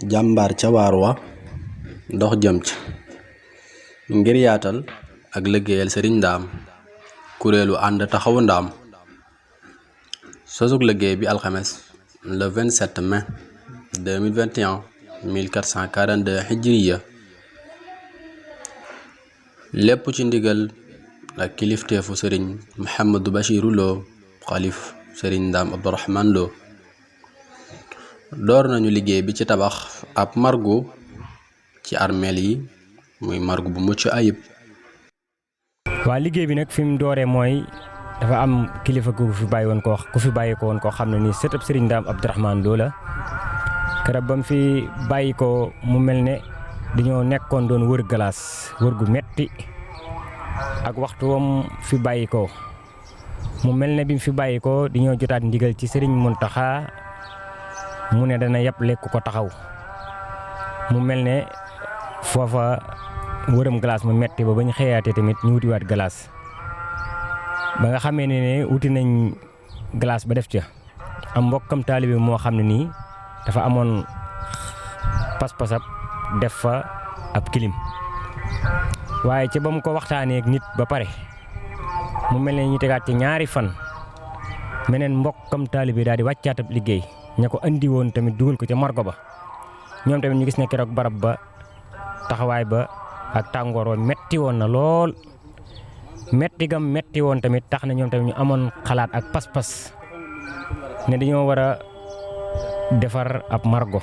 jàmbaar ca waar wa dox jëm ci ngir yaatal ak liggéeyal sëriñ ndaam kuréelu ànd taxawu ndaam sosug liggéey bi alxames le 27 mai 2021 1442 hijriya lépp ci ndigal ak kilifteefu sëriñ Mouhamadou Bachirou Lo xalif sëriñ ndaam Abdourahmane Lo door nañu liggéey bi ci tabax ab margu ci armeel yi muy margu bu mucc ayib. waa liggéey bi nag fi mu dooree mooy dafa am kilifa ku fi bàyyi ko woon koo xam ne nii sëtëb sëriñ Ndaam Abdourahmane Lo la keroog ba mu fi bàyyi ko mu mel ne dañoo nekkoon doon wër galaas wër gu metti ak waxtu wam fi bàyyi ko mu mel ne bi mu fi bàyyi ko dañoo jotaat ndigal ci sëriñ Muntaxa mu ne dana yàpp lekk ko taxaw mu mel ne foofa wërëm glace mu metti ba ñu xëyaatee tamit ñu wutiwaat glace ba nga xamee ne wuti nañ glace ba def ca am mbokkam taalibe moo xam ne nii dafa amoon pas-pasab def fa ab kilim waaye ca ba mu ko waxtaanee ak nit ba pare mu mel ne ñu tegaat ci ñaari fan meneen mbokkam taalibe daal di wàccaat ab liggéey ña ko andi woon tamit dugal ko ca margo ba ñoom tamit ñu gis ne keroog barab ba taxawaay ba ak tàngoor wa metti woon na lool metti gam metti woon tamit tax na ñoom tamit ñu amoon xalaat ak pas-pas ne dañoo war a defar ab margo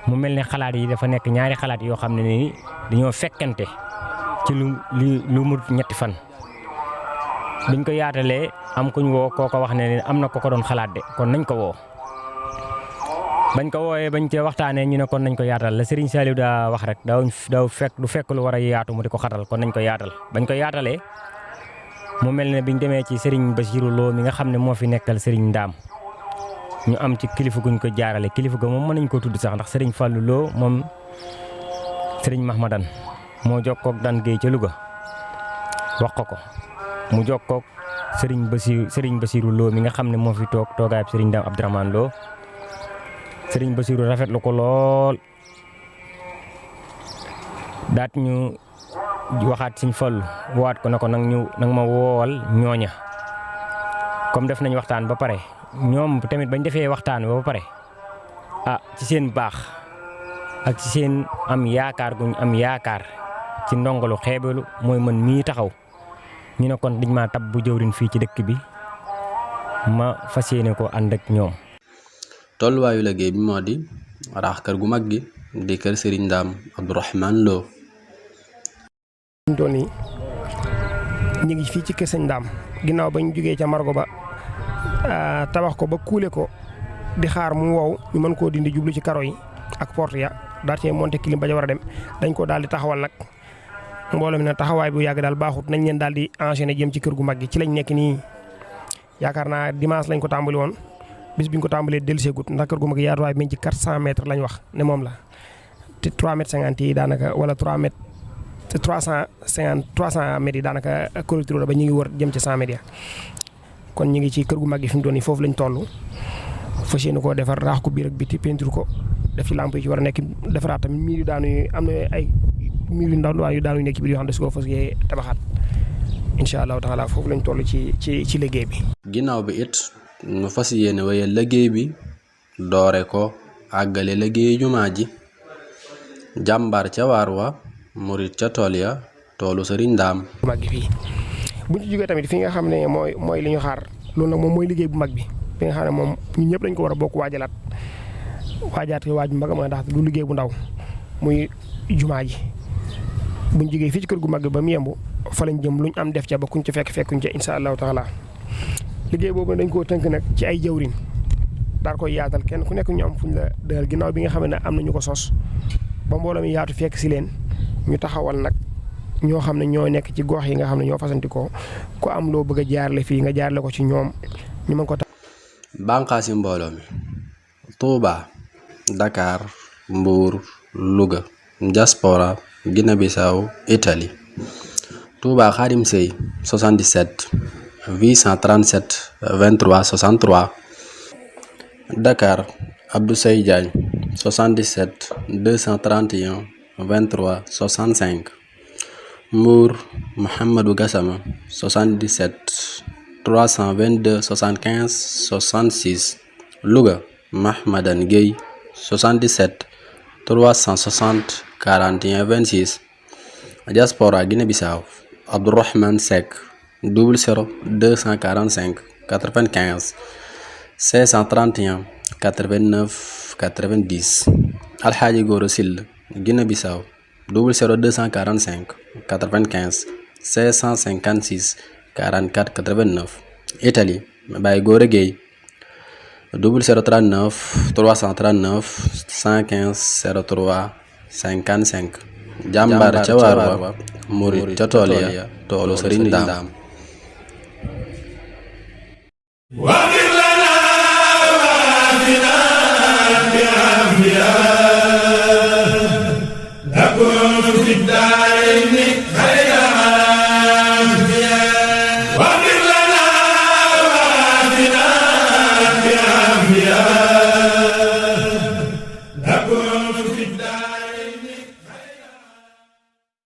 mu mel ne xalaat yi dafa nekk ñaari xalaat yoo xam ne ni dañoo fekkante ci lu mu ñetti fan biñ ko yaatalee am kuñ woo kooko wax ne am na ko ko doon xalaat de kon nañ ko woo bañ ko wooyee bañ cee waxtaanee ñu ne kon nañ ko yaatal la Serigne Saliou daa wax rek daaw fekk lu war a yaatu mu di ko xatal kon nañ ko yaatal bañ ko yaatalee mu mel ne biñ demee ci Serigne Bachirou Lo mi nga xam ne moo fi nekkal Serigne Ndaam ñu am ci kilifa guñ ko jaarale kilifa ga moom mën nañ ko tudd sax ndax Serigne Fallou Lo moom Serigne Mahmadan moo jokkoog Dan Guèye ca Louga wax ko mu jokkoog Serigne Bachirou Lo mi nga xam ne moo fi toog toogaayab Serigne Ndaam Abdourahmane Lo Sëriñ Basiru rafetlu ko lool daat ñu waxaat Sëriñ Fallu waat ko na ko nag ma woowal ñooña comme def nañ waxtaan ba pare ñoom tamit bañ defee waxtaan ba pare ci seen baax ak ci seen am yaakaar guñ am yaakaar ci ndongalu xeebalu mooy man mii taxaw ñu ne kon dañ maa tab bu jëwriñ fii ci dëkk bi ma fas yéene ko ànd ak ñoom. tolluwaayu liggéey bi moo di raax kër gu mag gi di kër Serigne Ndaam Abdourahmane Lo. ñu toll nii ñu ngi fii ci kër Sëñ Ndaam ginnaaw ba ñu jógee ca margo ba tabax ko ba kuule ko di xaar mu wow ñu mën koo dindi jublu ci karo yi ak porte ya daal cee monté clim ba ja war a dem dañ ko daal di taxawal nag mbooloo mi ne taxawaay bu yàgg daal baaxut nañ leen daal di enchaîner jëm ci kër gu mag gi ci lañ nekk nii yaakaar naa dimanche lañ ko tàmbali woon. bis bi ñu ko tàmbalee delluseegut ndax kër gu mag yaatuwaay bi ci 400 mètres lañ wax ne moom la te 3 mètres 50 yi daanaka wala 3 mètres 300 mètres yi daanaka collecteur ba ñu ngi wër jëm ci 100 mètres ya kon ñu ngi ci kër gu mag gi fi mu doon nii foofu lañ toll fas yéene koo defar raax ko biir ak biti peinture ko def ci lampe yi ci war a nekk defaraat tamit miir yu daanu am na ay miir yu ndaw yu daanu nekk ci biir yoo xam ne su ko fas yee tabaxaat incha allahu taala foofu lañ toll ci liggéey bi. ginnaaw bi it. ñu fas yéene waaye liggéey bi doore ko àggale liggéey jumaa ji jàmbaar ca waar wa murit ca tool ya toolu Sëriñ Ndaam mag gi fii buñ ci jógee tamit fi nga xam ne mooy li ñu xaar loolu nag moom mooy liggéey bu mag bi fi nga xam ne moom ñun ñëpp dañ ko war a bokk waajaat waaj bu mag mooy ndax du liggéey bu ndaw muy jumaa ji buñ jógee fii ci kër gu mag bi ba mu yembu fa lañ jëm luñ am def ca ba kuñ ca fekkuñ ca insha allahu taala liggéey boobu dañ koo tënk nag ci ay jawrin daal koy yaatal kenn ku nekk ñu am fuñ la dëgal ginnaaw bi nga xam ne am na ñu ko sos ba mbooloo mi yaatu fekk si leen ñu taxawal nag ñoo xam ne ñoo nekk ci gox yi nga xam ne ñoo fasantikoo ku am loo bëgg a jaarale fii nga jaarale ko ci ñoom ñu mën ko tax. bànqaasi mbooloo mi Touba Dakar Mbour Louga diaspora Guinée-Bissau Italie. Touba Khadim Sey 77 837 23 63. Dakar Abdou Sey Diagne 77 231 23 65. Mbour Mohamedou Gassama 77 322 75 66. Louga Mahmadan Gueye 77 360 41 26. Diaspora Guinée-Bissau Abdourahmane Seck 00 245 95 531 89 90. Alhaji Goro Sill Guinée-Bissau 00 245 95 556 44 89. Italie Baye Gora Gueye 0039 339 115 03 55. jàmbaar ca waar wa murit ca tool ya toolu Sëriñ Daam.